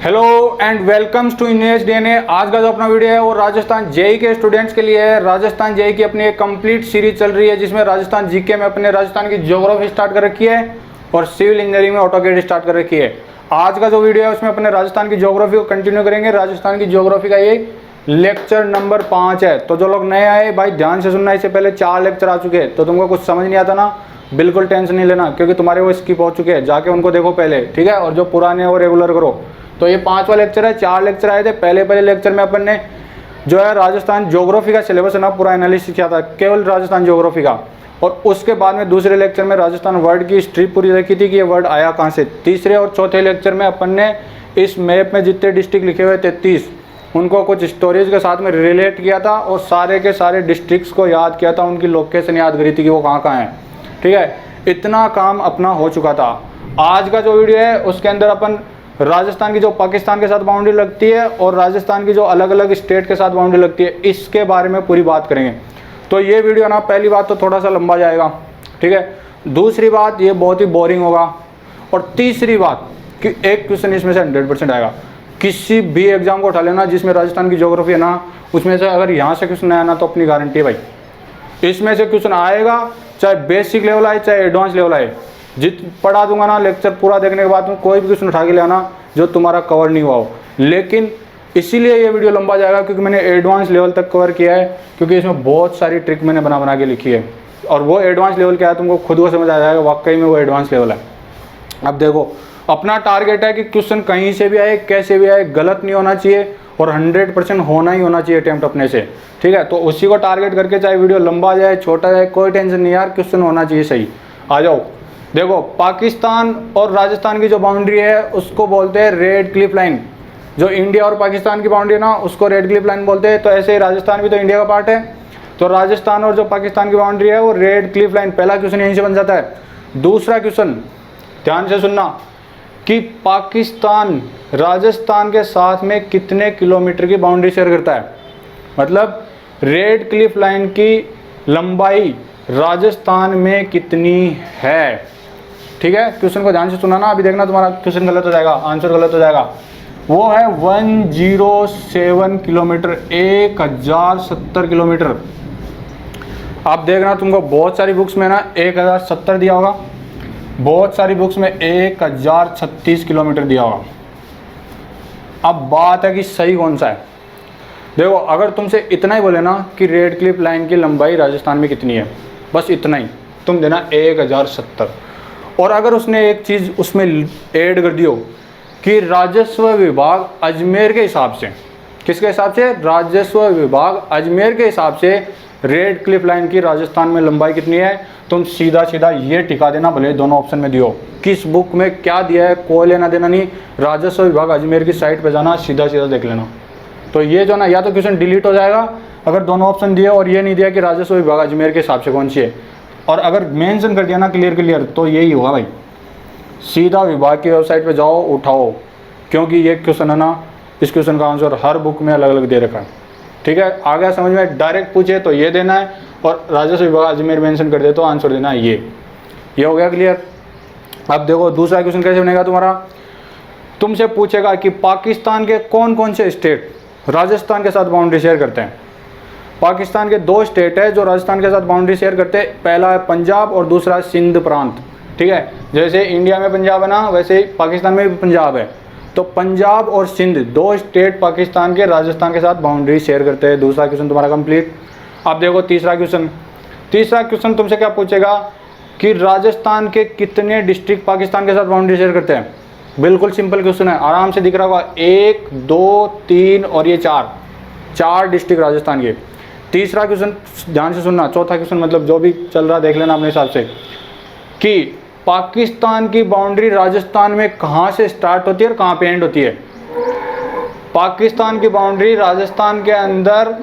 Hello and welcomes to engineers DNA. आज का जो अपना वीडियो है वो राजस्थान जेई के स्टूडेंट्स के लिए है। राजस्थान जेई की अपनी एक कंप्लीट सीरीज चल रही है जिसमें राजस्थान जीके में अपने राजस्थान की ज्योग्राफी स्टार्ट कर रखी है और सिविल इंजीनियरिंग में ऑटोकैड स्टार्ट कर रखी है। आज का जो वीडियो है उसमें अपने राजस्थान की ज्योग्राफी को कंटिन्यू करेंगे। राजस्थान की ज्योग्राफी का ये लेक्चर नंबर 5 है। तो जो लोग नए आए भाई ध्यान से सुनना, इससे पहले 4 लेक्चर आ चुके हैं। तो तुमको कुछ समझ नहीं आता ना, बिल्कुल टेंशन नहीं लेना क्योंकि तुम्हारे वो स्किप हो चुके हैं, जाके उनको देखो पहले, ठीक है। और जो पुराने वो रेगुलर करो। तो ये 5वां लेक्चर है। 4 लेक्चर आए थे। पहले लेक्चर में अपन ने जो है राजस्थान ज्योग्राफी का सिलेबस है ना पूरा एनालिसिस किया था, केवल राजस्थान ज्योग्राफी का। और उसके बाद में दूसरे लेक्चर में राजस्थान वर्ड की हिस्ट्री पूरी देखी थी कि ये वर्ड आया कहाँ से। तीसरे और चौथे लेक्चर में अपन ने इस मैप में जितने डिस्ट्रिक्ट लिखे हुए 33 उनको कुछ स्टोरीज के साथ में रिलेट किया था और सारे के सारे डिस्ट्रिक्ट्स को याद किया था, उनकी लोकेशन याद करी थी कि वो कहाँ कहाँ हैं, ठीक है। इतना काम अपना हो चुका था। आज का जो वीडियो है उसके अंदर अपन राजस्थान की जो पाकिस्तान के साथ बाउंड्री लगती है और राजस्थान की जो अलग अलग स्टेट के साथ बाउंड्री लगती है इसके बारे में पूरी बात करेंगे। तो ये वीडियो ना पहली बात तो थोड़ा सा लंबा जाएगा, ठीक है। दूसरी बात ये बहुत ही बोरिंग होगा। और तीसरी बात कि एक क्वेश्चन इसमें से 100% आएगा। किसी भी एग्जाम को उठा लेना जिसमें राजस्थान की ज्योग्राफी है ना, उसमें से अगर यहाँ से क्वेश्चन आया ना तो अपनी गारंटी है भाई इसमें से क्वेश्चन आएगा, चाहे बेसिक लेवल आए चाहे एडवांस लेवल आए। पढ़ा दूंगा ना लेक्चर पूरा देखने के बाद में कोई भी क्वेश्चन उठा के ले आना जो तुम्हारा कवर नहीं हुआ हो। लेकिन इसीलिए ये वीडियो लंबा जाएगा क्योंकि मैंने एडवांस लेवल तक कवर किया है, क्योंकि इसमें बहुत सारी ट्रिक मैंने बना के लिखी है। और वो एडवांस लेवल क्या है तुमको खुद को समझ आ जाएगा, वाकई में वो एडवांस लेवल है। अब देखो, अपना टारगेट है कि क्वेश्चन कहीं से भी आए कैसे भी आए गलत नहीं होना चाहिए और 100% होना ही होना चाहिए अटेम्प्ट अपने से, ठीक है। तो उसी को टारगेट करके चाहे वीडियो लंबा जाए छोटा जाए कोई टेंशन नहीं यार, क्वेश्चन होना चाहिए सही। आ जाओ, देखो पाकिस्तान और राजस्थान की जो बाउंड्री है उसको बोलते हैं रेड क्लिफ लाइन। जो इंडिया और पाकिस्तान की बाउंड्री है ना उसको रेड क्लिफ लाइन बोलते हैं। तो ऐसे ही राजस्थान भी तो इंडिया का पार्ट है, तो राजस्थान और जो पाकिस्तान की बाउंड्री है वो रेड क्लिफ लाइन। पहला क्वेश्चन यहीं से बन जाता है। दूसरा क्वेश्चन ध्यान से सुनना कि पाकिस्तान राजस्थान के साथ में कितने किलोमीटर की बाउंड्री शेयर करता है। मतलब रेड क्लिफ लाइन की लंबाई राजस्थान में कितनी है, ठीक है। क्वेश्चन को ध्यान से सुना ना, अभी देखना तुम्हारा क्वेश्चन गलत हो जाएगा, आंसर गलत हो जाएगा। वो है 107 किलोमीटर, 1070 किलोमीटर। आप देखना तुमको बहुत सारी बुक्स में ना 1070 दिया होगा, बहुत सारी बुक्स में 1036 किलोमीटर दिया होगा। अब बात है कि सही कौन सा है। देखो, अगर तुमसे इतना ही बोले ना कि रेड क्लिफ लाइन की लंबाई राजस्थान में कितनी है, बस इतना ही तुम देना 1070। और अगर उसने एक चीज़ उसमें ऐड कर दियो कि राजस्व विभाग अजमेर के हिसाब से, किसके हिसाब से, राजस्व विभाग अजमेर के हिसाब से रेड क्लिफ लाइन की राजस्थान में लंबाई कितनी है, तुम सीधा सीधा ये टिका देना, भले दोनों ऑप्शन में दियो। किस बुक में क्या दिया है कोई लेना देना नहीं, राजस्व विभाग अजमेर की साइट पर जाना, सीधा सीधा देख लेना। तो ये जो ना या तो क्वेश्चन डिलीट हो जाएगा अगर दोनों ऑप्शन दिए और ये नहीं दिया कि राजस्व विभाग अजमेर के हिसाब से कौन सी है, और अगर मेंशन कर दिया ना क्लियर तो यही होगा भाई। सीधा विभाग की वेबसाइट पे जाओ, उठाओ, क्योंकि ये क्वेश्चन है ना, इस क्वेश्चन का आंसर हर बुक में अलग अलग दे रखा है, ठीक है। आ गया समझ में, डायरेक्ट पूछे तो ये देना है और राजस्व विभाग अजमेर मेंशन कर दे तो आंसर देना है ये हो गया क्लियर। अब देखो दूसरा क्वेश्चन कैसे बनेगा तुम्हारा। तुमसे पूछेगा कि पाकिस्तान के कौन कौन से स्टेट राजस्थान के साथ बाउंड्री शेयर करते हैं। पाकिस्तान के 2 स्टेट है जो राजस्थान के साथ बाउंड्री शेयर करते हैं, पहला है पंजाब और दूसरा है सिंध प्रांत, ठीक है। जैसे इंडिया में पंजाब है ना वैसे ही पाकिस्तान में भी पंजाब है। तो पंजाब और सिंध 2 स्टेट पाकिस्तान के राजस्थान के साथ बाउंड्री शेयर करते हैं। दूसरा क्वेश्चन तुम्हारा कंप्लीट। अब देखो तीसरा क्वेश्चन तुमसे क्या पूछेगा कि राजस्थान के कितने डिस्ट्रिक्ट पाकिस्तान के साथ बाउंड्री शेयर करते हैं। बिल्कुल सिंपल क्वेश्चन है, आराम से दिख रहा होगा, 1 2 3 और ये 4 डिस्ट्रिक्ट राजस्थान के। तीसरा क्वेश्चन ध्यान से सुनना, चौथा क्वेश्चन मतलब जो भी चल रहा देख लेना अपने हिसाब से कि पाकिस्तान की बाउंड्री राजस्थान में कहाँ से स्टार्ट होती है और कहाँ पे एंड होती है। पाकिस्तान की बाउंड्री राजस्थान के अंदर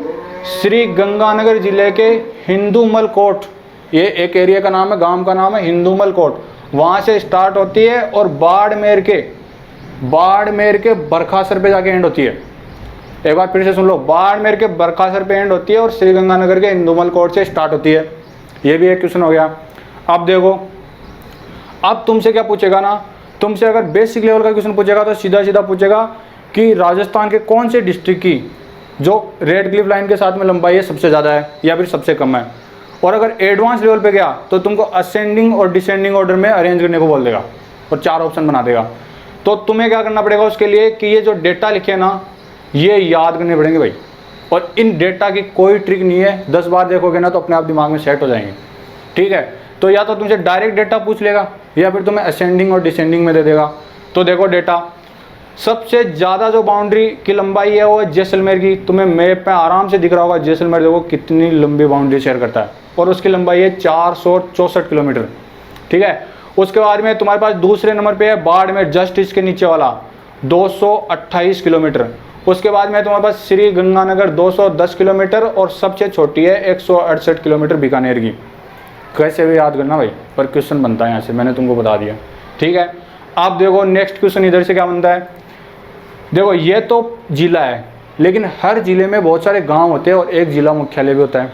श्री गंगानगर जिले के हिंदूमल कोट, ये एक एरिया का नाम है, गांव का नाम है हिंदूमल कोट, वहाँ से स्टार्ट होती है और बाड़मेर के बरखासर पे जाके एंड होती है। एक बार फिर से सुन लो, बाड़मेर के बरखासर पे एंड होती है और श्री गंगानगर के हिंदूमल कोट से स्टार्ट होती है। ये भी एक क्वेश्चन हो गया। अब देखो, अब तुमसे क्या पूछेगा ना, तुमसे अगर बेसिक लेवल का क्वेश्चन पूछेगा तो सीधा सीधा पूछेगा कि राजस्थान के कौन से डिस्ट्रिक्ट की जो रेड क्लिफ लाइन के साथ में लंबाई है सबसे ज़्यादा है या फिर सबसे कम है। और अगर एडवांस लेवल पे गया तो तुमको असेंडिंग और डिसेंडिंग ऑर्डर में अरेंज करने को बोल देगा और 4 ऑप्शन बना देगा। तो तुम्हें क्या करना पड़ेगा उसके लिए कि ये जो डेटा लिखे ना ये याद करने पड़ेंगे भाई। और इन डेटा की कोई ट्रिक नहीं है, 10 बार देखोगे ना तो अपने आप दिमाग में सेट हो जाएंगे। ठीक है, तो या तो तुमसे डायरेक्ट डेटा पूछ लेगा या फिर तुम्हें असेंडिंग और डिसेंडिंग में दे देगा। तो देखो डेटा सबसे ज़्यादा जो बाउंड्री की लंबाई है वो है जैसलमेर की। तुम्हें मैप में आराम से दिख रहा होगा जैसलमेर देखो कितनी लंबी बाउंड्री शेयर करता है और उसकी लंबाई है 464 किलोमीटर। ठीक है, उसके बाद में तुम्हारे पास दूसरे नंबर पे है बाड़मेर, जस्ट इसके नीचे वाला 228 किलोमीटर। उसके बाद में तुम्हारे पास श्री गंगानगर 210 किलोमीटर और सबसे छोटी है 168 किलोमीटर बीकानेर की। कैसे भी याद करना भाई, पर क्वेश्चन बनता है यहाँ से, मैंने तुमको बता दिया। ठीक है, आप देखो नेक्स्ट क्वेश्चन इधर से क्या बनता है। देखो ये तो जिला है लेकिन हर जिले में बहुत सारे गांव होते हैं और एक जिला मुख्यालय भी होता है।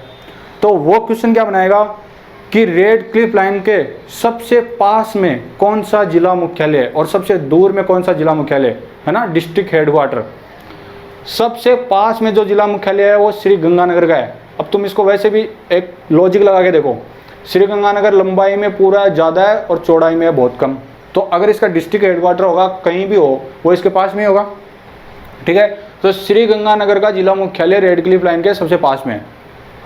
तो वो क्वेश्चन क्या बनाएगा कि रेड क्लिफ लाइन के सबसे पास में कौन सा जिला मुख्यालय है और सबसे दूर में कौन सा जिला मुख्यालय है ना, डिस्ट्रिक्ट हेडक्वार्टर। सबसे पास में जो जिला मुख्यालय है वो श्री गंगानगर का है। अब तुम इसको वैसे भी एक लॉजिक लगा के देखो, श्री गंगानगर लंबाई में पूरा ज़्यादा है और चौड़ाई में है बहुत कम। तो अगर इसका डिस्ट्रिक्ट हेडक्वार्टर होगा कहीं भी हो वो इसके पास में ही होगा। ठीक है, तो श्री गंगानगर का जिला मुख्यालय रेड क्लिफ लाइन के सबसे पास में है।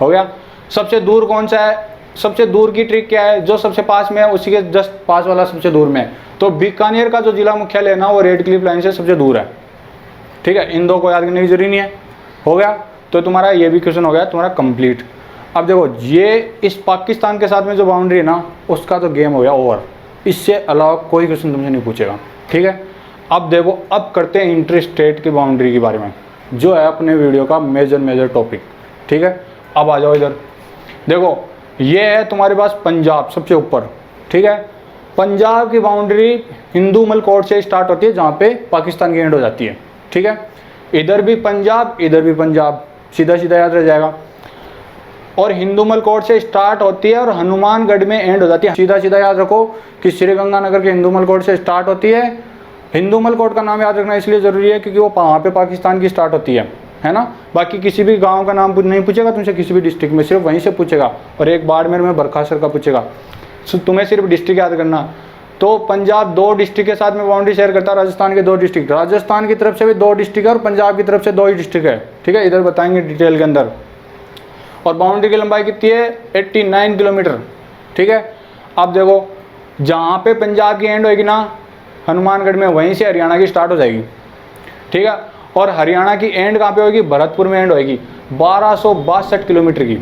हो गया। सबसे दूर कौन सा है, सबसे दूर की ट्रिक क्या है, जो सबसे पास में है उसी के जस्ट पास वाला सबसे दूर में है। तो बीकानेर का जो जिला मुख्यालय है ना वो रेड क्लिफ लाइन से सबसे दूर है। ठीक है, इन दो को याद करने की जरूरी नहीं है। हो गया, तो तुम्हारा ये भी क्वेश्चन हो गया तुम्हारा कंप्लीट। अब देखो ये इस पाकिस्तान के साथ में जो बाउंड्री है ना उसका तो गेम हो गया ओवर, इससे अलावा कोई क्वेश्चन तुमसे नहीं पूछेगा। ठीक है, अब देखो अब करते हैं इंटर स्टेट की बाउंड्री के बारे में जो है अपने वीडियो का मेजर टॉपिक। ठीक है, अब आ जाओ इधर। देखो ये है तुम्हारे पास पंजाब सबसे ऊपर। ठीक है, पंजाब की बाउंड्री हिंदू मलकोट से स्टार्ट होती है जहाँ पे पाकिस्तान की एंड हो जाती है। ठीक है, इधर भी पंजाब इधर भी पंजाब, सीधा सीधा याद रह जाएगा। और हिंदू मलकोट से स्टार्ट होती है और हनुमानगढ़ में एंड हो जाती है। सीधा सीधा याद रखो कि श्री गंगानगर के हिंदू मलकोट से स्टार्ट होती है। हिंदू मलकोट का नाम याद रखना इसलिए ज़रूरी है क्योंकि वो वहाँ पे पाकिस्तान की स्टार्ट होती है ना। बाकी किसी भी गांव का नाम नहीं पूछेगा तुमसे, किसी भी डिस्ट्रिक्ट में, सिर्फ वहीं से पूछेगा। और एक बाड़मेर में बरखासर का पूछेगा। तुम्हें सिर्फ डिस्ट्रिक्ट याद करना। तो पंजाब 2 डिस्ट्रिक्ट के साथ में बाउंड्री शेयर करता है, राजस्थान के 2 डिस्ट्रिक्ट, राजस्थान की तरफ से भी 2 डिस्ट्रिक्ट है और पंजाब की तरफ से 2 ही डिस्ट्रिक्ट है। ठीक है, इधर बताएंगे डिटेल के अंदर। और बाउंड्री की लंबाई कितनी है 89 किलोमीटर। ठीक है, अब देखो जहाँ पे पंजाब की एंड होगी ना हनुमानगढ़ में, वहीं से हरियाणा की स्टार्ट हो जाएगी। ठीक है, और हरियाणा की एंड कहाँ पे होगी, भरतपुर में एंड होगी 1262 किलोमीटर की।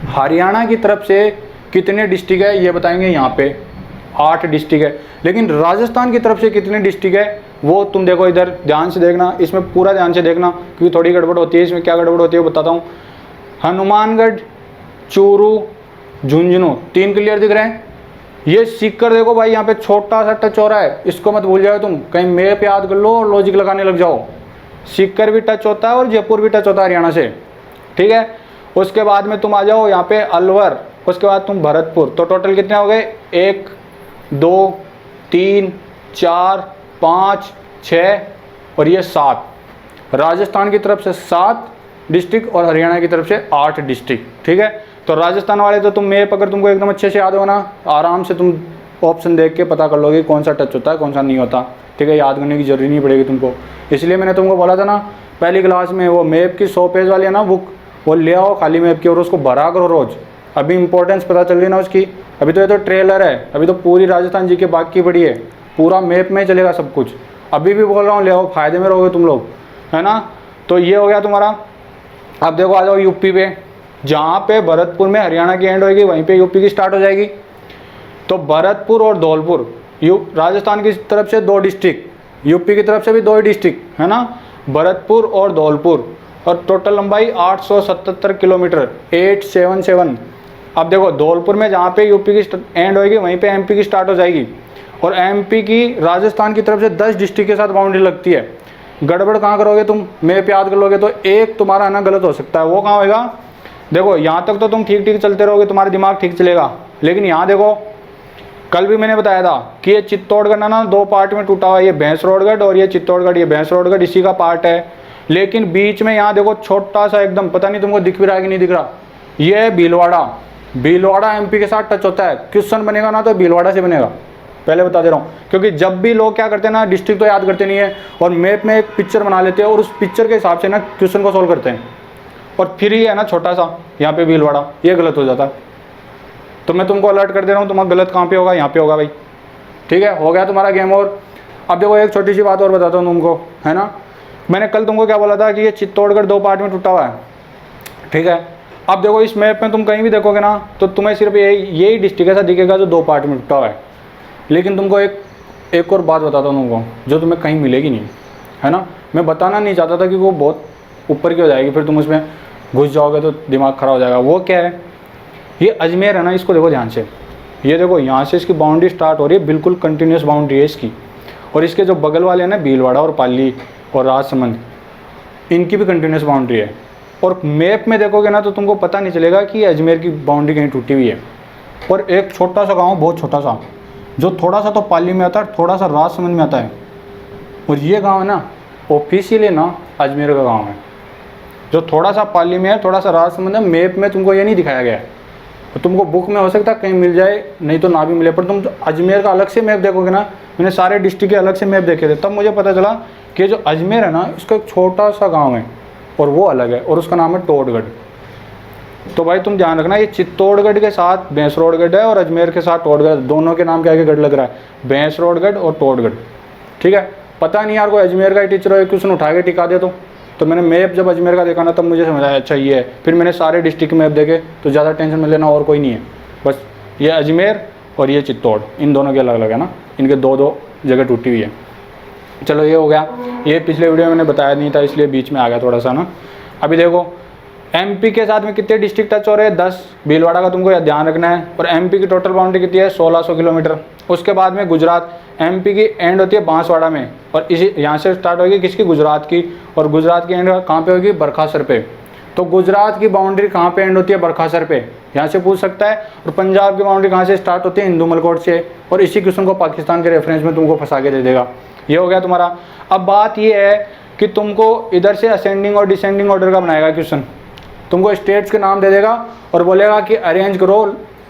हरियाणा की तरफ से कितने डिस्ट्रिक्ट है ये बताएंगे, यहाँ पे 8 डिस्ट्रिक्ट है। लेकिन राजस्थान की तरफ से कितने डिस्ट्रिक्ट है वो तुम देखो, इधर ध्यान से देखना, इसमें पूरा ध्यान से देखना क्योंकि थोड़ी गड़बड़ होती है। इसमें क्या गड़बड़ होती है वो बताता हूँ। हनुमानगढ़, चूरू, झुंझुनू 3 क्लियर दिख रहे हैं। ये सीकर देखो भाई, यहाँ पे छोटा सा टच हो रहा है, इसको मत भूल जाओ तुम, कहीं मैप याद कर लो और लॉजिक लगाने लग जाओ। सीकर भी टच होता है और जयपुर भी टच होता है हरियाणा से। ठीक है, उसके बाद में तुम आ जाओ यहाँ पे अलवर, उसके बाद तुम भरतपुर। तो टोटल कितने हो गए 1 2 3 4 5 6 और ये 7। राजस्थान की तरफ से 7 डिस्ट्रिक्ट और हरियाणा की तरफ से 8 डिस्ट्रिक्ट। ठीक है, तो राजस्थान वाले तो तुम मैप अगर तुमको एकदम अच्छे से याद हो ना, आराम से तुम ऑप्शन देख के पता कर लोगे कौन सा टच होता है कौन सा नहीं होता। ठीक है, याद करने की जरूरत नहीं पड़ेगी तुमको। इसलिए मैंने तुमको बोला था ना पहली क्लास में, वो मैप की 100 पेज वाली है ना बुक, वो ले आओ खाली मैप की और उसको भरा करो रोज़। अभी इंपॉर्टेंस पता चल रही ना उसकी। अभी तो ये तो ट्रेलर है, अभी तो पूरी राजस्थान जी के बाकी पड़ी है, पूरा मैप में चलेगा सब कुछ। अभी भी बोल रहा हूँ ले आओ, फायदे में रहोगे तुम लोग, है ना। तो ये हो गया तुम्हारा। अब देखो आ जाओ यूपी पे, जहाँ पे भरतपुर में हरियाणा की एंड होगी वहीं पे यूपी की स्टार्ट हो जाएगी। तो भरतपुर और धौलपुर, राजस्थान की तरफ से 2 डिस्ट्रिक्ट, यूपी की तरफ से भी 2 ही डिस्ट्रिक्ट, है ना, भरतपुर और धौलपुर। और टोटल लंबाई 877 किलोमीटर 877। अब देखो धौलपुर में जहाँ पे यूपी की एंड होगी वहीं पे एमपी की स्टार्ट हो जाएगी। और एमपी की राजस्थान की तरफ से 10 डिस्ट्रिक्ट के साथ बाउंड्री लगती है। गड़बड़ कहाँ करोगे तुम, मैप याद कर लोगे तो एक तुम्हारा ना गलत हो सकता है। वो कहाँ होगा, देखो यहाँ तक तो तुम ठीक ठीक चलते रहोगे, तुम्हारा दिमाग ठीक चलेगा। लेकिन यहाँ देखो कल भी मैंने बताया था कि ये चित्तौड़गढ़ ना दो पार्ट में टूटा हुआ है, ये भैंसरोडगढ़ और ये चित्तौड़गढ़, ये भैंसरोडगढ़ इसी का पार्ट है। लेकिन बीच में यहाँ देखो छोटा सा एकदम, पता नहीं तुमको दिख भी रहा है कि नहीं दिख रहा, ये है भीलवाड़ा। भीलवाड़ा एमपी के साथ टच होता है। क्वेश्चन बनेगा ना तो भीलवाड़ा से बनेगा, पहले बता दे रहा हूँ। क्योंकि जब भी लोग क्या करते हैं ना, डिस्ट्रिक्ट तो याद करते नहीं है और मैप में एक पिक्चर बना लेते हैं और उस पिक्चर के हिसाब से ना क्वेश्चन को सोल्व करते हैं, और फिर ये है ना छोटा सा यहाँ पे भीलवाड़ा, ये गलत हो जाता है। तो मैं तुमको अलर्ट कर दे रहा हूँ, तुम्हारा गलत कहाँ पे होगा, यहाँ पे होगा भाई। ठीक है, हो गया तुम्हारा गेम। और अब देखो एक छोटी सी बात और बताता हूँ तुमको, है ना। मैंने कल तुमको क्या बोला था कि ये चित्तौड़गढ़ दो पार्ट में टूटा हुआ है, ठीक है। अब देखो इस मैप में तुम कहीं भी देखोगे ना तो तुम्हें सिर्फ यही डिस्ट्रिक्ट ऐसा दिखेगा जो दो पार्ट में टूटा हुआ है। लेकिन तुमको एक और बात बताता हूँ तुमको, जो तुम्हें कहीं मिलेगी नहीं, है ना। मैं बताना नहीं चाहता था कि वो बहुत ऊपर की हो जाएगी, फिर तुम उसमें घुस जाओगे तो दिमाग खराब हो जाएगा। वो क्या है, ये अजमेर है ना, इसको देखो ध्यान से। ये देखो यहाँ से इसकी बाउंड्री स्टार्ट हो रही है, बिल्कुल कंटिन्यूस बाउंड्री है इसकी। और इसके जो बगल वाले हैं ना, भीलवाड़ा और पाली और राजसमंद, इनकी भी कंटिन्यूस बाउंड्री है। और मैप में देखोगे ना तो तुमको पता नहीं चलेगा कि अजमेर की बाउंड्री कहीं टूटी हुई है। और एक छोटा सा गाँव, बहुत छोटा सा, जो थोड़ा सा तो पाली में आता है, थोड़ा सा राजसमंद में आता है। और ये गाँव है ना, ऑफिशियली ना अजमेर का गाँव है। जो थोड़ा सा पाली में है, थोड़ा सा राजसमंद है, मैप में तुमको ये नहीं दिखाया गया है। तो तुमको बुक में हो सकता है कहीं मिल जाए, नहीं तो ना भी मिले। पर तुम अजमेर का अलग से मैप देखोगे ना, मैंने सारे डिस्ट्रिक्ट के अलग से मैप देखे थे, तब मुझे पता चला कि जो अजमेर है ना, इसका एक छोटा सा गांव है और वो अलग है, और उसका नाम है टोडगढ़। तो भाई तुम ध्यान रखना, ये चित्तौड़गढ़ के साथ भैंसरोडगढ़ है और अजमेर के साथ टोडगढ़, दोनों के नाम के आगे गढ़ लग रहा है, भैंसरोडगढ़ और टोडगढ़। ठीक है, पता नहीं यार कोई अजमेर का ही टीचर हो, क्वेश्चन उठा के टिका दे तो मैंने मैप जब अजमेर का देखा ना तब मुझे समझ आया अच्छा ये है। फिर मैंने सारे डिस्ट्रिक्ट मैप देखे, तो ज़्यादा टेंशन में लेना और कोई नहीं है, बस ये अजमेर और ये चित्तौड़, इन दोनों के अलग अलग है ना, इनके दो जगह टूटी हुई है। चलो ये हो गया। ये पिछले वीडियो में मैंने बताया नहीं था, इसलिए बीच में आ गया थोड़ा सा ना। अभी देखो एमपी के साथ में कितने डिस्ट्रिक्ट टच हो रहे हैं, 10। भीलवाड़ा का तुमको ध्यान रखना है। और एमपी की टोटल बाउंड्री कितनी है, 1600 किलोमीटर। उसके बाद में गुजरात, एमपी की एंड होती है बांसवाड़ा में, और इसी यहाँ से स्टार्ट होगी किसकी, गुजरात की। और गुजरात की एंड कहाँ पे होगी, बरखासर पे। तो गुजरात की बाउंड्री कहाँ पे एंड होती है, बरखासर पे, यहाँ से पूछ सकता है। और पंजाब की बाउंड्री कहाँ से स्टार्ट होती है, इंदुमलकोट से। और इसी क्वेश्चन को पाकिस्तान के रेफरेंस में तुमको फंसा के दे देगा। ये हो गया तुम्हारा। अब बात ये है कि तुमको इधर से असेंडिंग और डिसेंडिंग ऑर्डर का बनाएगा क्वेश्चन। तुमको स्टेट्स के नाम दे देगा और बोलेगा कि अरेंज करो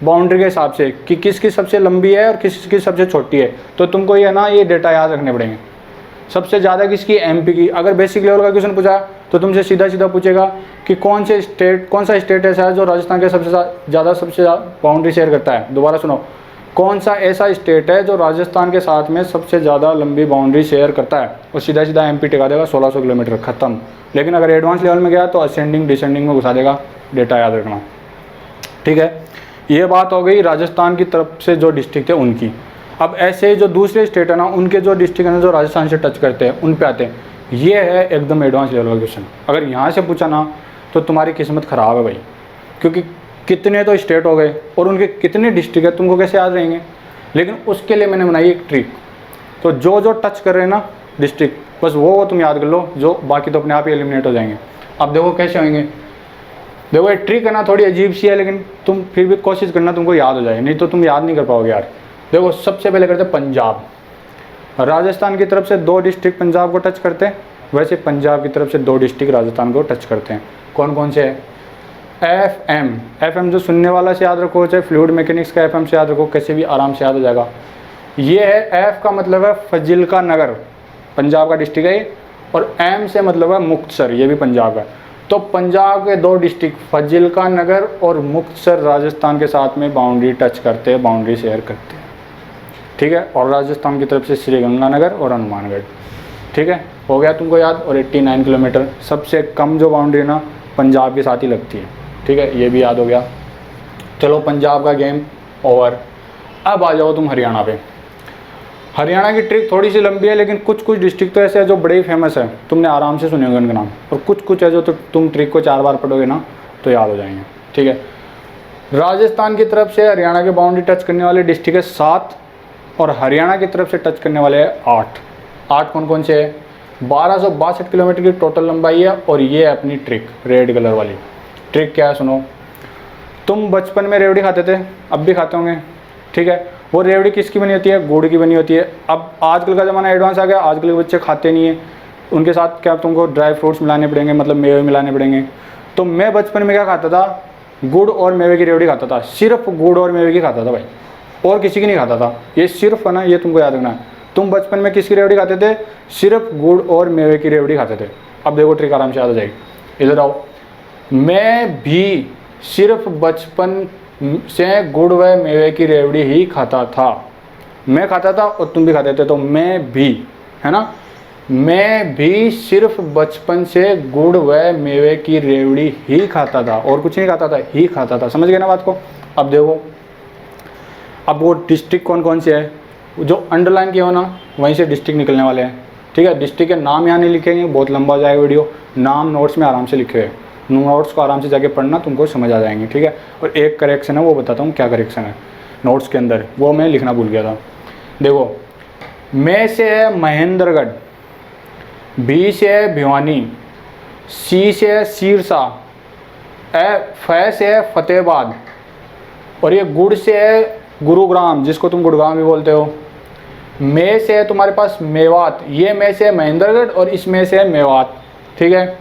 बाउंड्री के हिसाब से कि किसकी सबसे लंबी है और किसकी सबसे छोटी है। तो तुमको ये ना ये डेटा याद रखने पड़ेंगे। सबसे ज़्यादा किसकी, एमपी की। अगर बेसिक लेवल का क्वेश्चन पूछा तो तुमसे सीधा सीधा पूछेगा कि कौन सा स्टेट ऐसा है जो राजस्थान के सबसे ज़्यादा बाउंड्री शेयर करता है। दोबारा सुनो, कौन सा ऐसा स्टेट है जो राजस्थान के साथ में सबसे ज़्यादा लंबी बाउंड्री शेयर करता है, और सीधा सीधा एमपी टिका देगा 1600 किलोमीटर, ख़त्म। लेकिन अगर एडवांस लेवल में गया तो असेंडिंग डिसेंडिंग में घुसा देगा, डेटा याद रखना। ठीक है, ये बात हो गई राजस्थान की तरफ से जो डिस्ट्रिक्ट है उनकी। अब ऐसे जो दूसरे स्टेट है ना, उनके जो डिस्ट्रिक्ट है जो राजस्थान से टच करते हैं, उन पे आते हैं। ये है एकदम एडवांस लेवल का क्वेश्चन। अगर यहाँ से पूछा ना तो तुम्हारी किस्मत ख़राब है भाई, क्योंकि कितने तो स्टेट हो गए और उनके कितने डिस्ट्रिक्ट है, तुमको कैसे याद रहेंगे। लेकिन उसके लिए मैंने बनाई एक ट्रिक। तो जो टच कर रहे हैं ना डिस्ट्रिक्ट, बस वो तुम याद कर लो, जो बाकी तो अपने आप ही एलिमिनेट हो जाएंगे। अब देखो कैसे होंगे। देखो ये ट्रिक है ना, थोड़ी अजीब सी है, लेकिन तुम फिर भी कोशिश करना तुमको याद हो जाए, नहीं तो तुम याद नहीं कर पाओगे यार। देखो सबसे पहले करते पंजाब। राजस्थान की तरफ से 2 डिस्ट्रिक्ट पंजाब को टच करते हैं, वैसे पंजाब की तरफ से 2 डिस्ट्रिक्ट राजस्थान को टच करते हैं। कौन कौन से है, एफ एम जो सुनने वाला से याद रखो, चाहे फ्लूइड मैकेनिक्स का एफ एम से याद रखो, कैसे भी आराम से याद हो जाएगा। ये है एफ का मतलब है फजिल्का नगर, पंजाब का डिस्ट्रिक्ट है। और एम से मतलब है मुक्तसर, ये भी पंजाब है। तो पंजाब के 2 डिस्ट्रिक्ट फजिल्का नगर और मुक्तसर राजस्थान के साथ में बाउंड्री टच करते हैं, बाउंड्री शेयर करते हैं। ठीक है, और राजस्थान की तरफ से श्रीगंगानगर और हनुमानगढ़। ठीक है, हो गया तुमको याद। और 89 किलोमीटर सबसे कम जो बाउंड्री ना पंजाब के साथ ही लगती है। ठीक है, ये भी याद हो गया। चलो पंजाब का गेम ओवर। अब आ जाओ तुम हरियाणा पे। हरियाणा की ट्रिक थोड़ी सी लंबी है, लेकिन कुछ डिस्ट्रिक्ट तो ऐसे है जो बड़े ही फेमस है, तुमने आराम से सुने होंगे उनके नाम। और कुछ है जो तो तुम ट्रिक को 4 बार पढ़ोगे ना तो याद हो जाएंगे। ठीक है, राजस्थान की तरफ से हरियाणा के बाउंड्री टच करने वाले डिस्ट्रिक्ट है 7, और हरियाणा की तरफ से टच करने वाले हैं 8। कौन कौन से है, 1262 किलोमीटर की टोटल लंबाई है। और ये है अपनी ट्रिक, रेड कलर वाली ट्रिक। क्या है सुनो, तुम बचपन में रेवड़ी खाते थे, अब भी खाते होंगे। ठीक है, वो रेवड़ी किसकी बनी होती है? गुड़ की बनी होती है। अब आजकल का ज़माना एडवांस आ गया, आजकल के बच्चे खाते नहीं है, उनके साथ क्या तुमको ड्राई फ्रूट्स मिलाने पड़ेंगे, मतलब मेवे मिलाने पड़ेंगे। तो मैं बचपन में क्या खाता था? गुड़ और मेवे की रेवड़ी खाता था, सिर्फ गुड़ और मेवे की खाता था भाई, और किसी की नहीं खाता था। ये सिर्फ है ना, ये तुमको याद रखना है। तुम बचपन में किसकी रेवड़ी खाते थे? सिर्फ गुड़ और मेवे की रेवड़ी खाते थे। अब देखो ट्रिक आराम से याद हो जाएगी। इधर आओ, मैं भी सिर्फ बचपन से गुड़ व मेवे की रेवड़ी ही खाता था। मैं खाता था और तुम भी खाते थे, तो मैं भी, है ना, मैं भी सिर्फ बचपन से गुड़ व मेवे की रेवड़ी ही खाता था, और कुछ नहीं खाता था, ही खाता था। समझ गए ना बात को? अब देखो, अब वो डिस्ट्रिक्ट कौन कौन से है, जो अंडरलाइन किया हो ना, वहीं से डिस्ट्रिक्ट निकलने वाले हैं। ठीक है, डिस्ट्रिक्ट के नाम यहाँ नहीं लिखेंगे, बहुत लंबा हो जाएगा वीडियो। नाम नोट्स में आराम से लिखे हुए, नोट्स को आराम से जाके पढ़ना, तुमको समझ आ जाएंगे। ठीक है, और एक करेक्शन है, वो बताता हूँ क्या करेक्शन है नोट्स के अंदर, वो मैं लिखना भूल गया था। देखो, मैं से है महेंद्रगढ़, बी से है भिवानी, सी से है सिरसा, फ से है फतेहाबाद, और ये गुड़ से है गुरुग्राम, जिसको तुम गुड़गांव भी बोलते हो। में से है तुम्हारे पास मेवात, ये में से है महेंद्रगढ़ और इसमें से है मेवात। ठीक है,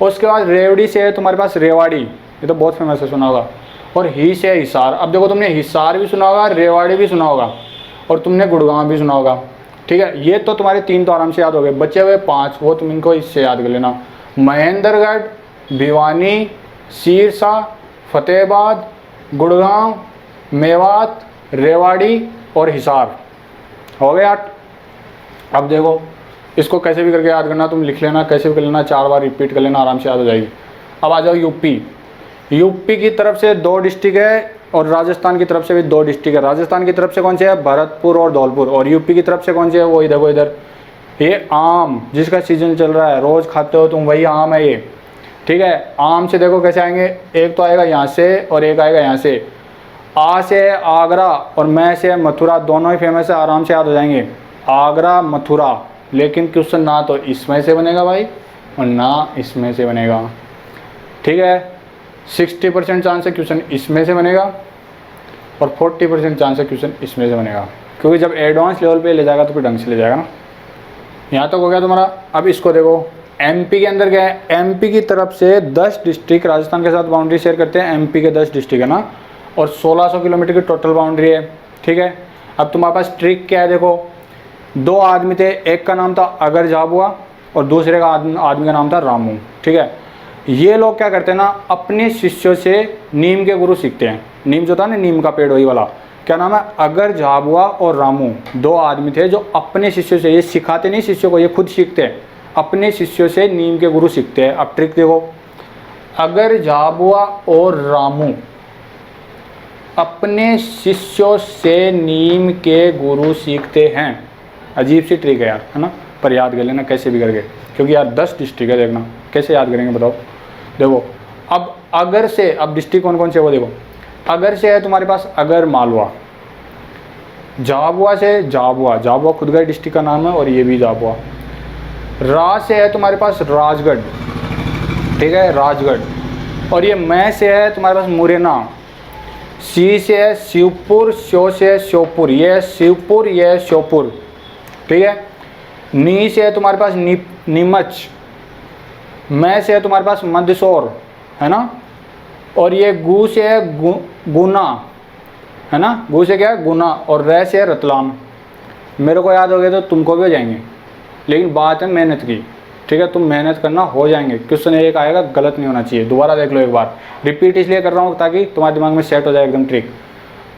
उसके बाद रेवड़ी से है तुम्हारे पास रेवाड़ी, ये तो बहुत फेमस है, सुना होगा। और ही से है हिसार। अब देखो, तुमने हिसार भी सुना होगा, रेवाड़ी भी सुना होगा, और तुमने गुड़गांव भी सुना होगा। ठीक है, ये तो तुम्हारे 3 तो आराम से याद हो गए। बचे हुए 5 वो तुम इनको इससे याद कर लेना। महेंद्रगढ़, भिवानी, सिरसा, फतेहाबाद, गुड़गांव, मेवात, रेवाड़ी और हिसार। हो गए 8। अब देखो, इसको कैसे भी करके याद करना, तुम लिख लेना, कैसे भी कर लेना, 4 बार रिपीट कर लेना, आराम से याद हो जाएगी। अब आ जाओ यूपी। यूपी की तरफ से 2 डिस्ट्रिक्ट है, और राजस्थान की तरफ से भी 2 डिस्ट्रिक्ट है। राजस्थान की तरफ से कौन से है? भरतपुर और धौलपुर। और यूपी की तरफ से कौन से है? वो देखो इधर, ये आम, जिसका सीजन चल रहा है, रोज़ खाते हो तुम, वही आम है ये। ठीक है, आम से देखो कैसे आएंगे, एक तो आएगा यहाँ से और एक आएगा यहाँ से। आ से आगरा और मैं से मथुरा, दोनों ही फेमस है, आराम से याद हो जाएंगे। आगरा, मथुरा, लेकिन क्वेश्चन ना तो इसमें से बनेगा भाई और ना इसमें से बनेगा। ठीक है, 60% चांस है क्वेश्चन इसमें से बनेगा और 40% चांस है क्वेश्चन इसमें से बनेगा, क्योंकि जब एडवांस लेवल पे ले जाएगा तो फिर ढंग से ले जाएगा ना। यहाँ तक हो गया तुम्हारा। अब इसको देखो, एमपी के अंदर क्या है? एमपी की तरफ से 10 डिस्ट्रिक्ट राजस्थान के साथ बाउंड्री शेयर करते हैं। एमपी के 10 डिस्ट्रिक्ट है ना, और 1600 किलोमीटर की टोटल बाउंड्री है। ठीक है, अब तुम्हारे पास ट्रिक क्या है? देखो, 2 आदमी थे, एक का नाम था अगर झाबुआ और दूसरे का आदमी का नाम था रामू। ठीक है, ये लोग क्या करते हैं ना, अपने शिष्यों से नीम के गुरु सीखते हैं। नीम जो था ना, नीम का पेड़, वही वाला, क्या नाम है? अगर झाबुआ और रामू 2 आदमी थे जो अपने शिष्यों से, ये सिखाते नहीं शिष्यों को, ये खुद सीखते हैं, अपने शिष्यों से नीम के गुरु सीखते हैं। अब ट्रिक देखो, अगर झाबुआ और रामू अपने शिष्यों से नीम के गुरु सीखते हैं। अजीब सी ट्रिक है यार, है ना, पर याद कर लेना कैसे भी करके, क्योंकि यार 10 डिस्ट्रिक्ट है, देखना कैसे याद करेंगे बताओ। देखो, अब अगर से, अब डिस्ट्रिक्ट कौन कौन से वो देखो, अगर से है तुम्हारे पास अगर मालवा, झाबुआ से झाबुआ, झाबुआ खुद का डिस्ट्रिक्ट का नाम है और ये भी झाबुआ। रा से है तुम्हारे पास राजगढ़, ठीक है, राजगढ़। और ये मैं से है तुम्हारे पास मुरैना। सी से है शिवपुर, शो से है श्योपुर, ये है शिवपुर, ये है श्योपुर। ठीक है, नी से है तुम्हारे पास नीमच, मैं से है तुम्हारे पास मंदसौर, है ना, और ये गु से है गुना, है ना, गु से क्या है? गुना, और रे से है रतलाम। मेरे को याद हो गया तो तुमको भी हो जाएंगे, लेकिन बात है मेहनत की। ठीक है, तुम मेहनत करना, हो जाएंगे। क्वेश्चन एक आएगा, गलत नहीं होना चाहिए। दोबारा देख लो एक बार, रिपीट इसलिए कर रहा हूँ ताकि तुम्हारे दिमाग में सेट हो जाए एकदम ट्रिक।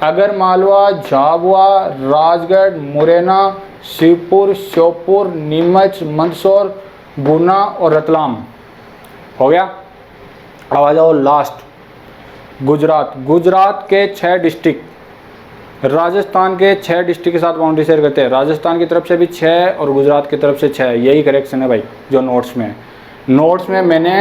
अगर मालवा, झाबुआ, राजगढ़, मुरैना, शिवपुर, श्योपुर, नीमच, मंदसौर, गुना और रतलाम। हो गया। अब आ जाओ लास्ट, गुजरात। गुजरात के 6 डिस्ट्रिक्ट राजस्थान के 6 डिस्ट्रिक्ट के साथ बाउंड्री शेयर करते हैं। राजस्थान की तरफ से भी 6 और गुजरात की तरफ से 6, यही करेक्शन है भाई जो नोट्स में है। नोट्स में मैंने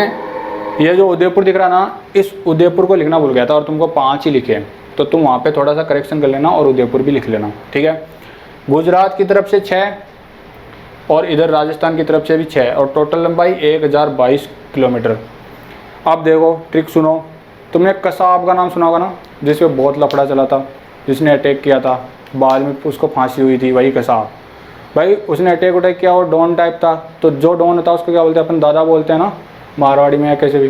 ये जो उदयपुर दिख रहा ना, इस उदयपुर को लिखना भूल गया था और तुमको 5 ही लिखे, तो तुम वहाँ पे थोड़ा सा करेक्शन कर लेना और उदयपुर भी लिख लेना। ठीक है, गुजरात की तरफ से 6 और इधर राजस्थान की तरफ से भी 6 और टोटल लंबाई 1022 किलोमीटर। अब देखो ट्रिक सुनो, तुमने कसाब का नाम सुना होगा ना, जिसपे बहुत लफड़ा चला था, जिसने अटैक किया था, बाद में उसको फांसी हुई थी, वही कसाब। भाई उसने अटैक किया और डॉन टाइप था, तो जो डॉन होता है उसको क्या बोलते हैं, अपन दादा बोलते हैं ना मारवाड़ी में या कैसे भी।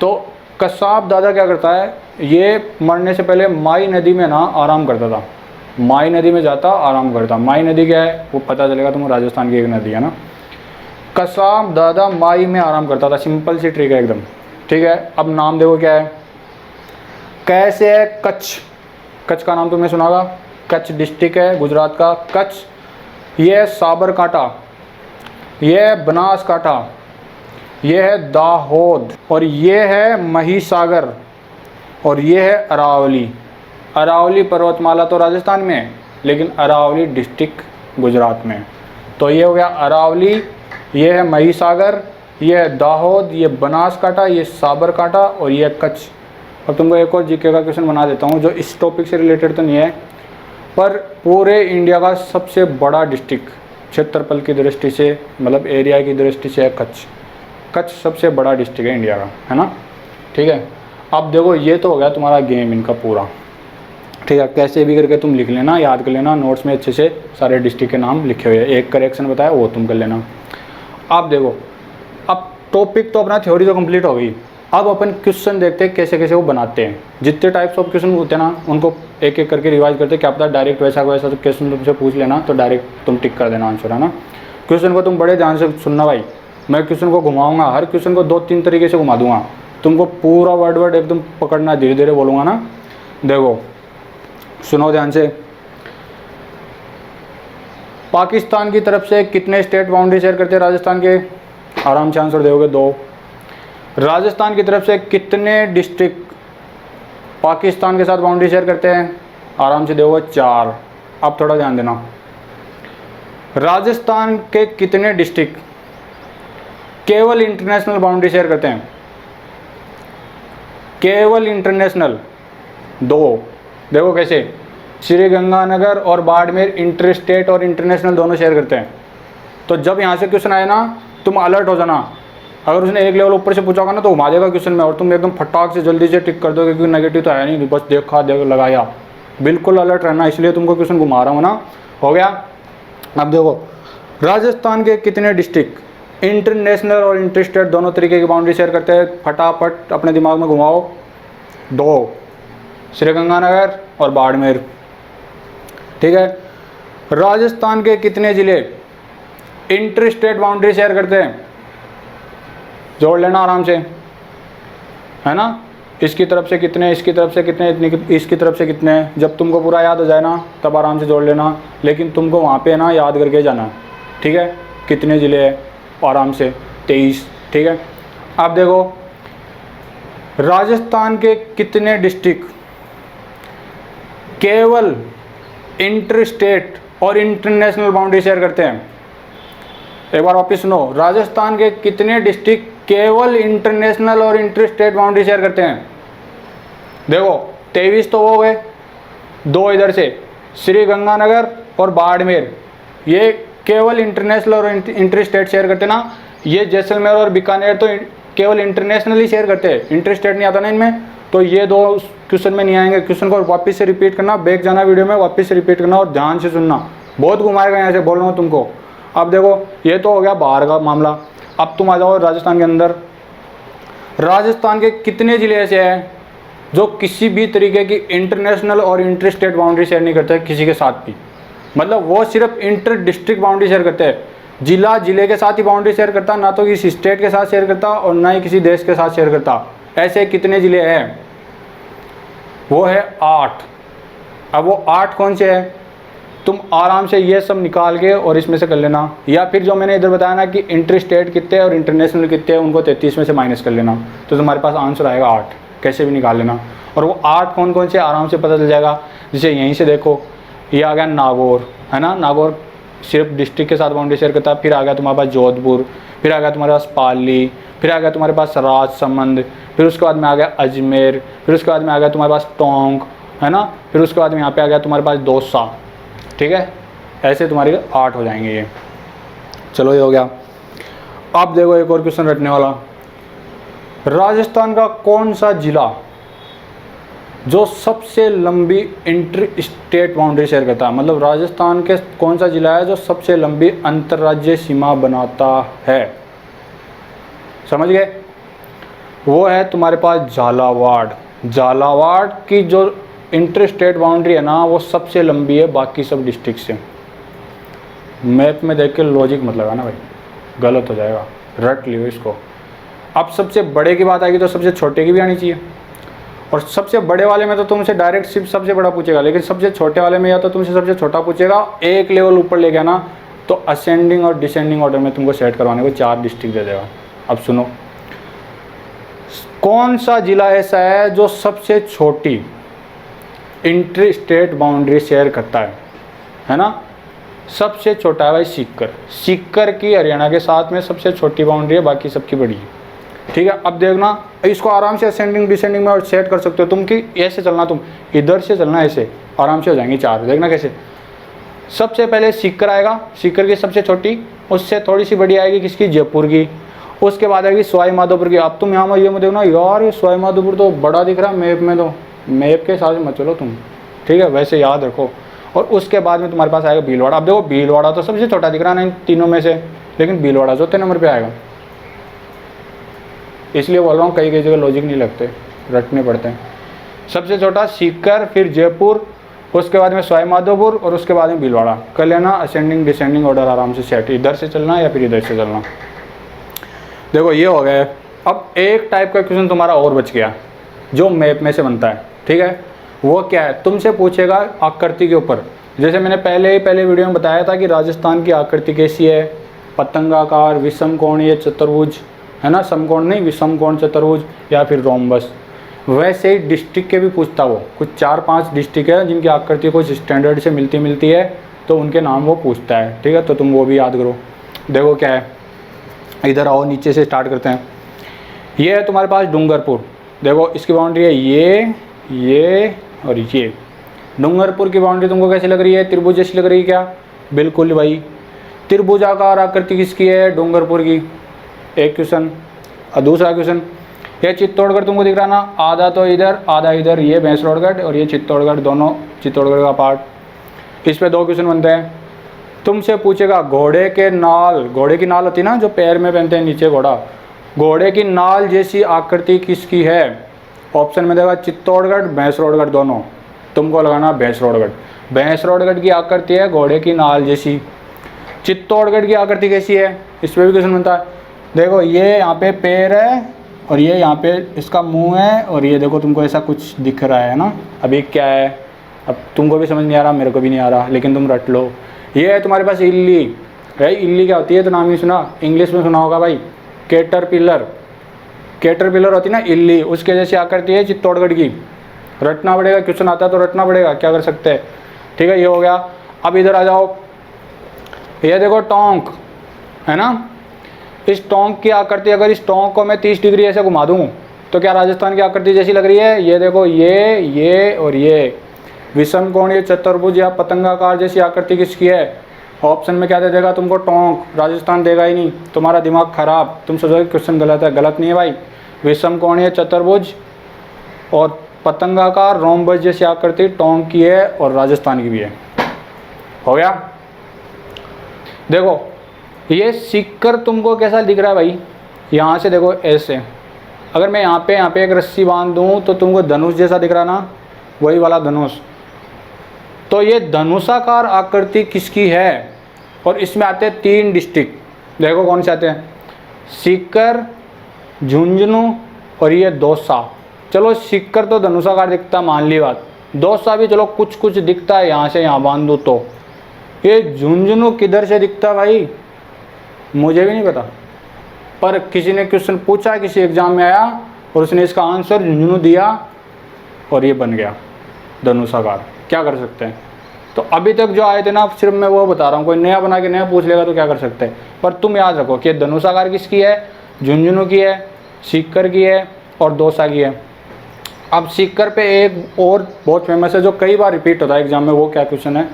तो कसाब दादा क्या करता है, ये मरने से पहले माई नदी में ना आराम करता था, माई नदी में जाता आराम करता। माई नदी क्या है वो पता चलेगा तुम, राजस्थान की एक नदी है ना। कसाब दादा माई में आराम करता था, सिंपल सी ट्रिक है एकदम, ठीक है। अब नाम देखो क्या है, कैसे है, कच्छ। कच्छ का नाम तुमने सुना होगा, कच्छ डिस्ट्रिक्ट है गुजरात का कच्छ। ये है साबरकांठा, ये है बनासकांठा, ये है दाहोद, और ये है महिसागर, और ये है अरावली। अरावली पर्वतमाला तो राजस्थान में है, लेकिन अरावली डिस्ट्रिक्ट गुजरात में है। तो ये हो गया अरावली, ये है महिसागर, ये है दाहोद, ये बनासकांठा, ये साबरकांठा और ये कच्छ। अब तुमको एक और जीके का क्वेश्चन बना देता हूँ, जो इस टॉपिक से रिलेटेड तो नहीं है, पर पूरे इंडिया का सबसे बड़ा डिस्ट्रिक्ट क्षेत्रफल की दृष्टि से, मतलब एरिया की दृष्टि से है कच्छ। कच्छ सबसे बड़ा डिस्ट्रिक्ट है इंडिया का, है ना, ठीक है। अब देखो ये तो हो गया तुम्हारा गेम इनका पूरा, ठीक है। कैसे भी करके तुम लिख लेना, याद कर लेना, नोट्स में अच्छे से सारे डिस्ट्रिक्ट के नाम लिखे हुए हैं, एक करेक्शन बताया वो तुम कर लेना। अब देखो, अब टॉपिक तो अपना थ्योरी तो कंप्लीट हो गई, अब अपन क्वेश्चन देखते हैं कैसे कैसे वो बनाते हैं। जितने टाइप्स ऑफ क्वेश्चन होते हैं ना, उनको एक एक करके रिवाइज करते हैं, क्या पता डायरेक्ट वैसा वैसा तो क्वेश्चन तुमसे पूछ लेना तो डायरेक्ट तुम टिक कर देना आंसर, है ना। क्वेश्चन को तुम बड़े ध्यान से सुनना भाई, मैं क्वेश्चन को घुमाऊंगा, हर क्वेश्चन को 2-3 तरीके से घुमा दूंगा, तुमको पूरा वर्ड एकदम पकड़ना, धीरे धीरे बोलूँगा ना। देखो सुनो ध्यान से, पाकिस्तान की तरफ से कितने स्टेट बाउंड्री शेयर करते हैं राजस्थान के, आराम से आंसर दोगे 2। राजस्थान की तरफ से कितने डिस्ट्रिक्ट पाकिस्तान के साथ बाउंड्री शेयर करते हैं, आराम से दोगे 4। अब थोड़ा ध्यान देना, राजस्थान के कितने डिस्ट्रिक्ट केवल इंटरनेशनल बाउंड्री शेयर करते हैं, केवल इंटरनेशनल 2। देखो कैसे, श्रीगंगानगर और बाड़मेर इंटर स्टेट और इंटरनेशनल दोनों शेयर करते हैं। तो जब यहाँ से क्वेश्चन आए ना, तुम अलर्ट हो जाना, अगर उसने एक लेवल ऊपर से पूछा होगा ना तो घुमा देगा क्वेश्चन में, और तुम एकदम फटाक से जल्दी से टिक कर दोगे, क्योंकि नेगेटिव तो आया नहीं, बस देखा देख लगाया। बिल्कुल अलर्ट रहना, इसलिए तुमको क्वेश्चन घुमा रहा हूँ ना। हो गया। अब देखो, राजस्थान के कितने डिस्ट्रिक्ट इंटरनेशनल और इंटर स्टेट दोनों तरीके की बाउंड्री शेयर करते हैं, फटाफट अपने दिमाग में घुमाओ। 2, श्रीगंगानगर और बाड़मेर, ठीक है। राजस्थान के कितने जिले इंटर स्टेट बाउंड्री शेयर करते हैं, जोड़ लेना आराम से, है ना। इसकी तरफ से कितने, इसकी तरफ से कितने, इसकी तरफ से कितने, जब तुमको पूरा याद हो जाए ना तब आराम से जोड़ लेना, लेकिन तुमको वहाँ पे ना याद करके जाना, ठीक है। कितने ज़िले हैं आराम से, 23, ठीक है। अब देखो, राजस्थान के कितने डिस्ट्रिक्ट केवल इंटर स्टेट और इंटरनेशनल बाउंड्री शेयर करते हैं, एक बार वापिस सुनो, राजस्थान के कितने डिस्ट्रिक्ट केवल इंटरनेशनल और इंटर स्टेट बाउंड्री शेयर करते हैं। देखो 23 तो हो गए, 2 इधर से श्रीगंगानगर और बाड़मेर, ये केवल इंटरनेशनल और इंटर स्टेट शेयर करते ना। ये जैसलमेर और बीकानेर तो केवल इंटरनेशनल ही शेयर करते हैं, इंटर स्टेट नहीं आता ना इनमें, तो ये 2 क्वेश्चन में नहीं आएंगे। क्वेश्चन को वापस से रिपीट करना, बैक जाना वीडियो में, वापस से रिपीट करना और ध्यान से सुनना, बहुत घुमाएगा यहाँ से, बोल रहा हूँ तुमको। अब देखो ये तो हो गया बाहर का मामला, अब तुम आ जाओ राजस्थान के अंदर। राजस्थान के कितने ज़िले ऐसे हैं जो किसी भी तरीके की इंटरनेशनल और इंटर स्टेट बाउंड्री शेयर नहीं करते किसी के साथ भी, मतलब वो सिर्फ इंटर डिस्ट्रिक्ट बाउंड्री शेयर करते हैं, जिला जिले के साथ ही बाउंड्री शेयर करता, ना तो किसी स्टेट के साथ शेयर करता और ना ही किसी देश के साथ शेयर करता। ऐसे कितने ज़िले हैं, वो है 8। अब वो 8 कौन से हैं, तुम आराम से ये सब निकाल के और इसमें से कर लेना, या फिर जो मैंने इधर बताया ना कि इंटर स्टेट कितने और इंटरनेशनल कितने हैं, उनको 33 में से माइनस कर लेना, तो तुम्हारे पास आंसर आएगा 8, कैसे भी निकाल लेना। और वो 8 कौन कौन से आराम से पता चल जाएगा। जैसे यहीं से देखो, ये आ गया नागौर, है ना, नागौर सिर्फ डिस्ट्रिक्ट के साथ बाउंड्री शेयर करता है। फिर आ गया तुम्हारे पास जोधपुर, फिर आ गया तुम्हारे पास पाली, फिर आ गया तुम्हारे पास राजसमंद, फिर उसके बाद में आ गया अजमेर, फिर उसके बाद में आ गया तुम्हारे पास टोंक, है ना, फिर उसके बाद में यहाँ पे आ गया तुम्हारे पास दौसा, ठीक है। ऐसे तुम्हारे 8 हो जाएंगे ये। चलो ये हो गया। अब देखो एक और क्वेश्चन रटने वाला, राजस्थान का कौन सा जिला जो सबसे लंबी इंटर स्टेट बाउंड्री शेयर करता है, मतलब राजस्थान के कौन सा जिला है जो सबसे लंबी अंतर्राज्यीय सीमा बनाता है, समझ गए? वो है तुम्हारे पास झालावाड़। झालावाड़ की जो इंटर स्टेट बाउंड्री है ना, वो सबसे लंबी है बाकी सब डिस्ट्रिक्ट से। मैप में देख के लॉजिक मत लगाना भाई, गलत हो जाएगा, रट लियो इसको। अब सबसे बड़े की बात आएगी तो सबसे छोटे की भी आनी चाहिए। और सबसे बड़े वाले में तो तुमसे डायरेक्ट सिर्फ सबसे बड़ा पूछेगा, लेकिन सबसे छोटे वाले में या तो तुमसे सबसे छोटा पूछेगा, एक लेवल ऊपर ले गया ना तो असेंडिंग और डिसेंडिंग ऑर्डर में तुमको सेट करवाने को 4 डिस्ट्रिक्ट दे देगा। अब सुनो, कौन सा जिला ऐसा है जो सबसे छोटी इंटर स्टेट बाउंड्री शेयर करता है ना? सबसे छोटा है भाई सीकर। सीकर की हरियाणा के साथ में सबसे छोटी बाउंड्री है, बाकी सबकी बड़ी है, ठीक है? अब देखना, इसको आराम से असेंडिंग डिसेंडिंग में सेट कर सकते हो तुम कि ऐसे चलना, तुम इधर से चलना, ऐसे आराम से हो जाएंगी 4। देखना कैसे। सबसे पहले सीकर आएगा, सीकर की सबसे छोटी, उससे थोड़ी सी बड़ी आएगी किसकी, जयपुर की। उसके बाद आएगी सवाई माधोपुर की। अब तुम यहाँ ये मत देखना यार ये सवाई माधोपुर तो बड़ा दिख रहा है मैप में, तो मैप के हिसाब से मत चलो तुम, ठीक है? वैसे याद रखो। और उसके बाद में तुम्हारे पास आएगा भीलवाड़ा। अब देखो भीलवाड़ा तो सबसे छोटा दिख रहा है इन तीनों में से, लेकिन भीलवाड़ा चौथे नंबर पे आएगा। इसलिए बोल रहा हूँ कई जगह लॉजिक नहीं लगते, रटने पड़ते हैं। सबसे छोटा सीकर, फिर जयपुर, उसके बाद में सवाई माधोपुर और उसके बाद में भीलवाड़ा। कर लेना असेंडिंग डिसेंडिंग ऑर्डर आराम से सेट, इधर से चलना या फिर इधर से चलना। देखो ये हो गया। अब एक टाइप का क्वेश्चन तुम्हारा और बच गया जो मैप में से बनता है, ठीक है? वो क्या है? तुमसे पूछेगा आकृति के ऊपर। जैसे मैंने पहले वीडियो में बताया था कि राजस्थान की आकृति कैसी है, पतंगाकार, विषम कोणीय चतुर्भुज, है ना? समकोण नहीं, विषम कोण चतुर्भुज या फिर रोम्बस। वैसे ही डिस्ट्रिक्ट के भी पूछता वो, कुछ 4-5 डिस्ट्रिक्ट है जिनकी आकृति कुछ स्टैंडर्ड से मिलती है, तो उनके नाम वो पूछता है, ठीक है? तो तुम वो भी याद करो। देखो क्या है, इधर आओ, नीचे से स्टार्ट करते हैं। ये है तुम्हारे पास डूंगरपुर। देखो इसकी बाउंड्री है ये और ये। डूंगरपुर की बाउंड्री तुमको कैसी लग रही है? त्रिभुज जैसी लग रही है क्या? बिल्कुल भाई, त्रिभुजाकार आकृति किसकी है? डूंगरपुर की। एक क्वेश्चन। और दूसरा क्वेश्चन, ये चित्तौड़गढ़ तुमको दिख रहा ना, आधा तो इधर आधा इधर, ये भैंसरोडगढ़ और ये चित्तौड़गढ़, दोनों चित्तौड़गढ़ का पार्ट। इस पे 2 क्वेश्चन बनते हैं। तुमसे पूछेगा घोड़े के नाल, घोड़े की नाल होती है ना जो पैर में पहनते हैं नीचे घोड़ा, घोड़े की नाल जैसी आकृति किसकी है? ऑप्शन में देगा चित्तौड़गढ़, भैंसरोडगढ़, दोनों। तुमको लगाना भैंसरोडगढ़। भैंसरोडगढ़ की आकृति है घोड़े की नाल जैसी। चित्तौड़गढ़ की आकृति कैसी है? इस पर भी क्वेश्चन बनता है। देखो ये यहाँ पे पैर है और ये यहाँ पे इसका मुंह है और ये देखो तुमको ऐसा कुछ दिख रहा है ना। अभी क्या है, अब तुमको भी समझ नहीं आ रहा, मेरे को भी नहीं आ रहा, लेकिन तुम रट लो। ये है तुम्हारे पास इल्ली। भाई इल्ली क्या होती है? तो नाम ही सुना, इंग्लिश में सुना होगा भाई, कैटरपिलर। कैटरपिलर होती है ना इल्ली, उसके जैसी आकृति है चित्तौड़गढ़ की। रटना पड़ेगा, क्वेश्चन आता है तो रटना पड़ेगा, क्या कर सकते हैं, ठीक है? ये हो गया। अब इधर आ जाओ, ये देखो टोंक है ना। इस टोंक की आकृति, अगर इस टोंक को मैं 30 डिग्री ऐसे घुमा दूँ तो क्या राजस्थान की आकृति जैसी लग रही है? ये देखो ये और ये विषम कोणीय चतुर्भुज या पतंगाकार जैसी आकृति किसकी है? ऑप्शन में क्या दे देगा तुमको? टोंक। राजस्थान देगा ही नहीं, तुम्हारा दिमाग खराब। तुम सोचोगे क्वेश्चन गलत है, गलत नहीं है भाई। विषम कोणीय चतुर्भुज और पतंगाकार रोम्बस जैसी आकृति टोंक की है और राजस्थान की भी है। हो गया। देखो ये सीकर तुमको कैसा दिख रहा है भाई? यहाँ से देखो ऐसे, अगर मैं यहाँ पे एक रस्सी बांध दूँ तो तुमको धनुष जैसा दिख रहा ना, वही वाला धनुष। तो ये धनुषाकार आकृति किसकी है? और इसमें आते हैं 3 डिस्ट्रिक्ट। देखो कौन से आते हैं? सीकर, झुंझुनू और ये दौसा। चलो सीकर तो धनुषाकार दिखता, मान ली बात। दौसा भी चलो कुछ कुछ दिखता है, यहाँ से यहाँ बांध दो तो। ये झुंझुनू किधर से दिखता भाई? मुझे भी नहीं पता, पर किसी ने क्वेश्चन पूछा, किसी एग्जाम में आया और उसने इसका आंसर झुंझुनू दिया और ये बन गया धनुषाकार। क्या कर सकते हैं? तो अभी तक जो आए थे ना, सिर्फ मैं वो बता रहा हूँ, कोई नया बना के नया पूछ लेगा तो क्या कर सकते हैं। पर तुम याद रखो कि धनुषाकार किसकी है? झुंझुनू की है, सीकर की है और दौसा की है। अब सीकर पे एक और बहुत फेमस है जो कई बार रिपीट होता है एग्जाम में। वो क्या क्वेश्चन है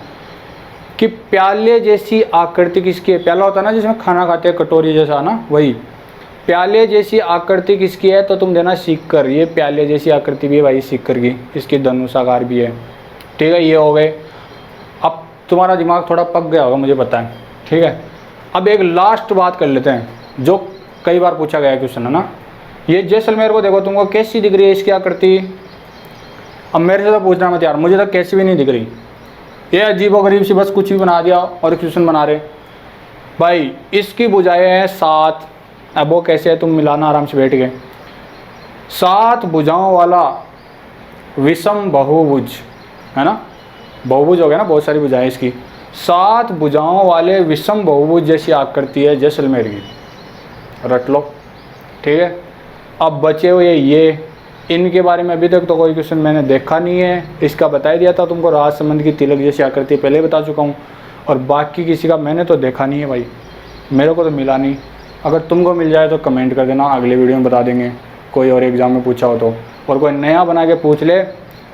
कि प्याले जैसी आकृति किसकी है? प्याला होता है ना जिसमें खाना खाते हैं, कटोरी जैसा ना, वही। प्याले जैसी आकृति किसकी है, तो तुम देना सीकर। ये प्याले जैसी आकृति भी है भाई सीकर की, इसकी धनुषाकार भी है। ठीक है, ये हो गए। अब तुम्हारा दिमाग थोड़ा पक गया होगा मुझे पता है। ठीक है, अब एक लास्ट बात कर लेते हैं जो कई बार पूछा गया है क्वेश्चन, है ना। ये जैसलमेर को देखो, तुमको कैसी दिख रही है इसकी आकृति। अब मेरे से तो पूछना मत यार, मुझे तो कैसी भी नहीं दिख रही। ये अजीबोगरीब सी बस कुछ भी बना दिया और क्वेश्चन बना रहे भाई। इसकी भुजाएं हैं 7। अब वो कैसे है, तुम मिलाना आराम से बैठ गए। 7 भुजाओं वाला विषम बहुभुज, है ना। बहुभुज हो गया ना, बहुत सारी भुजाएं इसकी। 7 भुजाओं वाले विषम बहुभुज जैसी आकृति है जैसलमेर की, रट लो। ठीक है, अब बचे हुए ये, इनके बारे में अभी तक तो कोई क्वेश्चन मैंने देखा नहीं है। इसका बता दिया था तुमको, राजसमंद की तिलक जैसी आकृति पहले बता चुका हूँ। और बाकी किसी का मैंने तो देखा नहीं है भाई, मेरे को तो मिला नहीं। अगर तुमको मिल जाए तो कमेंट कर देना, अगले वीडियो में बता देंगे। कोई और एग्ज़ाम में पूछा हो तो, और कोई नया बना के पूछ ले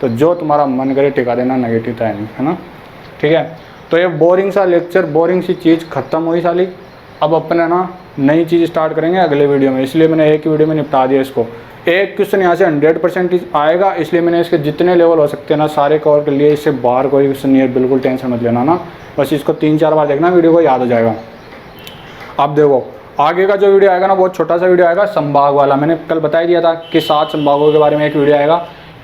तो जो तुम्हारा मन करे टिका देना, नेगेटिव तो है नहीं, है ना। ठीक है, तो ये बोरिंग सा लेक्चर, बोरिंग सी चीज़ ख़त्म हुई साली। अब अपने ना नई चीज़ स्टार्ट करेंगे अगले वीडियो में, इसलिए मैंने एक ही वीडियो में निपटा दिया इसको। एक क्वेश्चन यहाँ से 100% आएगा, इसलिए मैंने इसके जितने लेवल हो सकते हैं ना सारे कवर कर लिए। इससे बाहर कोई क्वेश्चन नहीं है, बिल्कुल टेंशन मत लेना ना। बस इसको 3-4 बार देखना, वीडियो को याद हो जाएगा। अब देखो आगे का जो वीडियो आएगा ना, बहुत छोटा सा वीडियो आएगा संभाग वाला। मैंने कल बता ही दिया था कि 7 संभागों के बारे में एक वीडियो आएगा,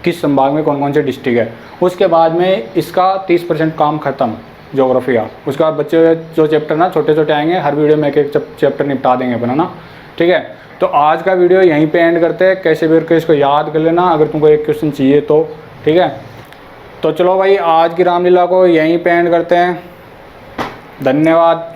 किस संभाग में कौन कौन से डिस्ट्रिक्ट है। उसके बाद में इसका 30% काम खत्म ज्योग्राफी का। उसके बाद बच्चे हुए जो चैप्टर ना छोटे छोटे आएंगे, हर वीडियो में एक चैप्टर निपटा देंगे अपना ना। ठीक है, तो आज का वीडियो यहीं पे एंड करते हैं। कैसे भी करके इसको याद कर लेना अगर तुमको एक क्वेश्चन चाहिए तो। ठीक है, तो चलो भाई आज की रामलीला को यहीं पे एंड करते हैं। धन्यवाद।